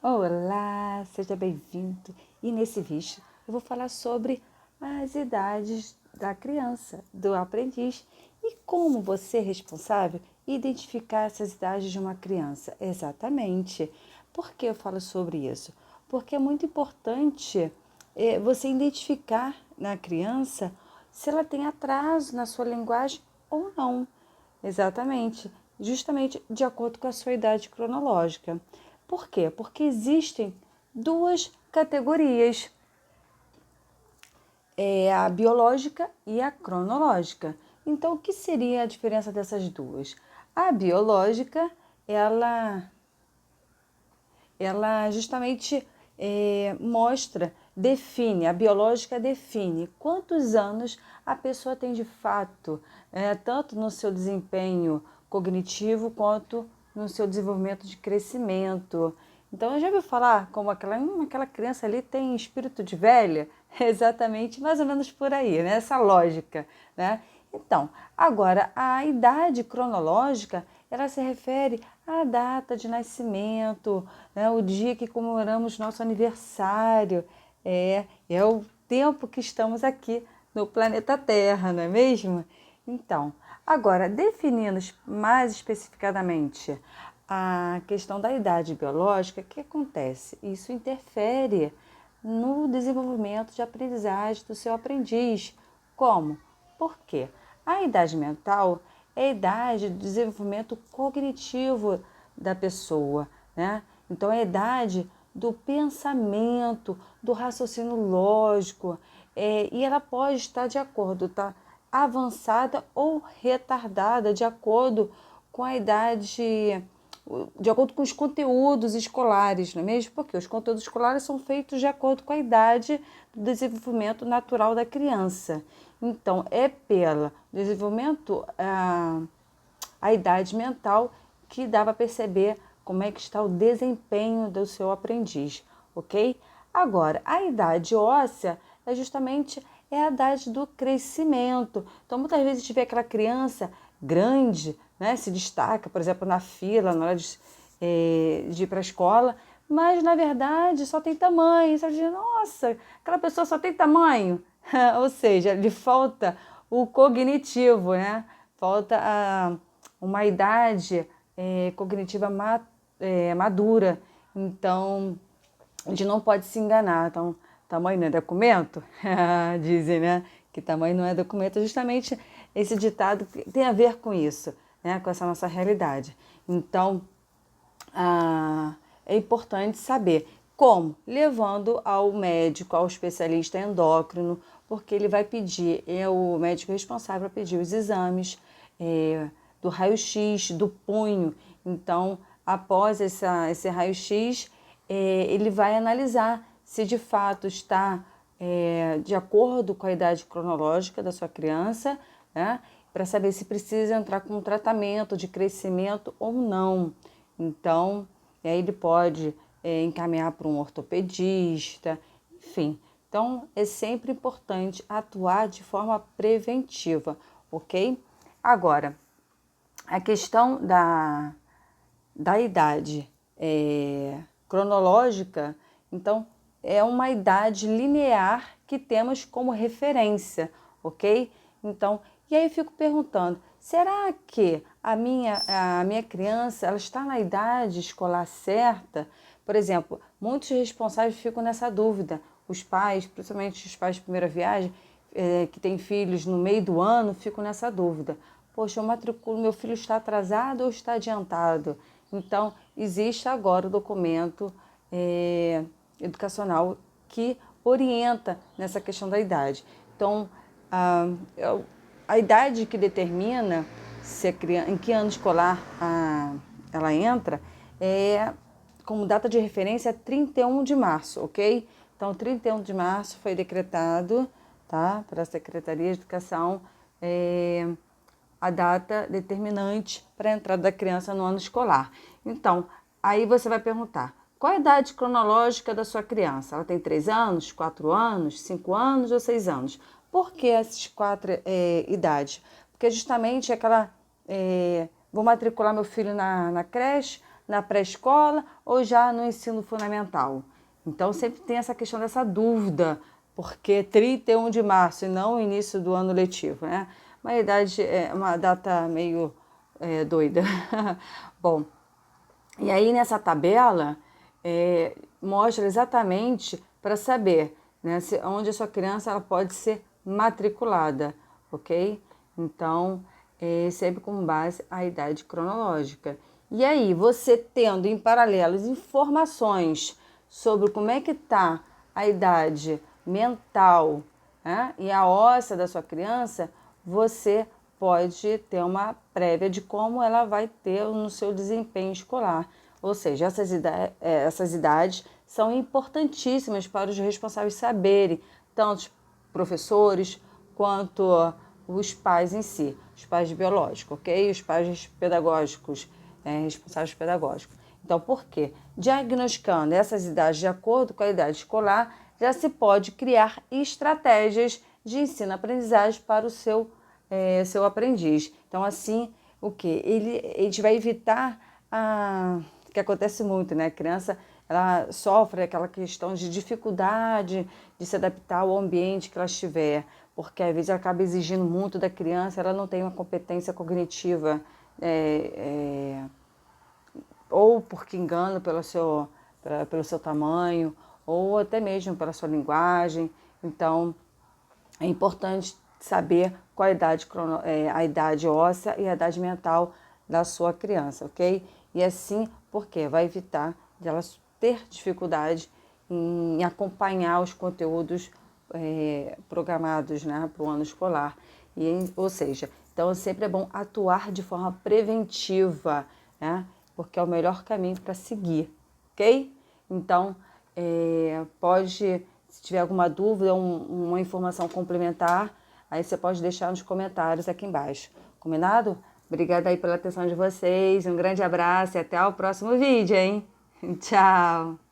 Olá, seja bem-vindo. E nesse vídeo eu vou falar sobre as idades da criança, do aprendiz e como você é responsável identificar essas idades de uma criança. Exatamente. Por que eu falo sobre isso? Porque é muito importante você identificar na criança se ela tem atraso na sua linguagem ou não. Exatamente, justamente de acordo com a sua idade cronológica. Por quê? Porque existem duas categorias, a biológica e a cronológica. Então, o que seria a diferença dessas duas? A biológica, ela justamente define, a biológica define quantos anos a pessoa tem de fato, tanto no seu desempenho cognitivo quanto no seu desenvolvimento de crescimento. Então, eu já ouviu falar como aquela criança ali tem espírito de velha? Exatamente, mais ou menos por aí, né? Essa lógica, né? Então, agora, a idade cronológica, ela se refere à data de nascimento, né? O dia que comemoramos nosso aniversário, é o tempo que estamos aqui no planeta Terra, não é mesmo? Então, agora, definindo mais especificadamente a questão da idade biológica, o que acontece? Isso interfere no desenvolvimento de aprendizagem do seu aprendiz. Como? Por quê? A idade mental é a idade do desenvolvimento cognitivo da pessoa, né? Então, é a idade do pensamento, do raciocínio lógico, e ela pode estar de acordo, tá? Avançada ou retardada, de acordo com a idade, de acordo com os conteúdos escolares, não é mesmo? Porque os conteúdos escolares são feitos de acordo com a idade do desenvolvimento natural da criança. Então, é pelo desenvolvimento, a idade mental, que dá para perceber como é que está o desempenho do seu aprendiz, ok? Agora, a idade óssea é justamente a idade do crescimento. Então, muitas vezes a gente vê aquela criança grande, né, se destaca, por exemplo, na fila, na hora de ir para a escola, mas na verdade só tem tamanho. Você diz, nossa, aquela pessoa só tem tamanho. Ou seja, lhe falta o cognitivo, né? Falta uma idade cognitiva madura. Então, a gente não pode se enganar. Então, tamanho não é documento? Dizem, né? Que tamanho não é documento. Justamente esse ditado tem a ver com isso, né? Com essa nossa realidade. Então, é importante saber como, levando ao médico, ao especialista endócrino, porque ele vai pedir, é o médico responsável para pedir os exames do raio-x, do punho. Então, após esse raio-x, ele vai analisar se de fato está de acordo com a idade cronológica da sua criança, né? Para saber se precisa entrar com um tratamento de crescimento ou não. Então, aí ele pode encaminhar para um ortopedista, enfim. Então, é sempre importante atuar de forma preventiva, ok? Agora, a questão da idade cronológica, então, é uma idade linear que temos como referência, ok? Então, e aí eu fico perguntando, será que a minha criança ela está na idade escolar certa? Por exemplo, muitos responsáveis ficam nessa dúvida. Os pais, principalmente os pais de primeira viagem, que têm filhos no meio do ano, ficam nessa dúvida. Poxa, eu matriculo, meu filho está atrasado ou está adiantado? Então, existe agora o documento educacional que orienta nessa questão da idade. Então, a idade que determina se a criança, em que ano escolar ela entra, como data de referência 31 de março, ok? Então, 31 de março foi decretado, tá, para a Secretaria de Educação, a data determinante para a entrada da criança no ano escolar. Então, aí você vai perguntar, qual a idade cronológica da sua criança? Ela tem 3 anos, 4 anos, 5 anos ou 6 anos? Por que essas 4 idades? Porque justamente vou matricular meu filho na creche, na pré-escola ou já no ensino fundamental? Então, sempre tem essa questão dessa dúvida, porque 31 de março e não o início do ano letivo, né? Uma idade, uma data meio doida. Bom, e aí nessa tabela mostra exatamente para saber, né, onde a sua criança ela pode ser matriculada, ok? Então, sempre com base a idade cronológica. E aí, você tendo em paralelo as informações sobre como é que está a idade mental, né, e a óssea da sua criança, você pode ter uma prévia de como ela vai ter no seu desempenho escolar. Ou seja, essas idades são importantíssimas para os responsáveis saberem, tanto os professores quanto os pais em si, os pais biológicos, ok? Os pais pedagógicos, responsáveis pedagógicos. Então, por quê? Diagnosticando essas idades de acordo com a idade escolar, já se pode criar estratégias de ensino-aprendizagem para o seu aprendiz. Então, assim, o que? A gente vai evitar que acontece muito, né? A criança, ela sofre aquela questão de dificuldade de se adaptar ao ambiente que ela estiver, porque às vezes ela acaba exigindo muito da criança, ela não tem uma competência cognitiva, ou porque engano pelo seu tamanho, ou até mesmo pela sua linguagem. Então, é importante saber qual a idade óssea e a idade mental da sua criança, ok? E assim, porque vai evitar de ela ter dificuldade em acompanhar os conteúdos programados, né, para o ano escolar. Ou seja, então sempre é bom atuar de forma preventiva, né, porque é o melhor caminho para seguir, ok? Então, se tiver alguma dúvida, uma informação complementar, aí você pode deixar nos comentários aqui embaixo. Combinado? Obrigada aí pela atenção de vocês, um grande abraço e até o próximo vídeo, hein? Tchau!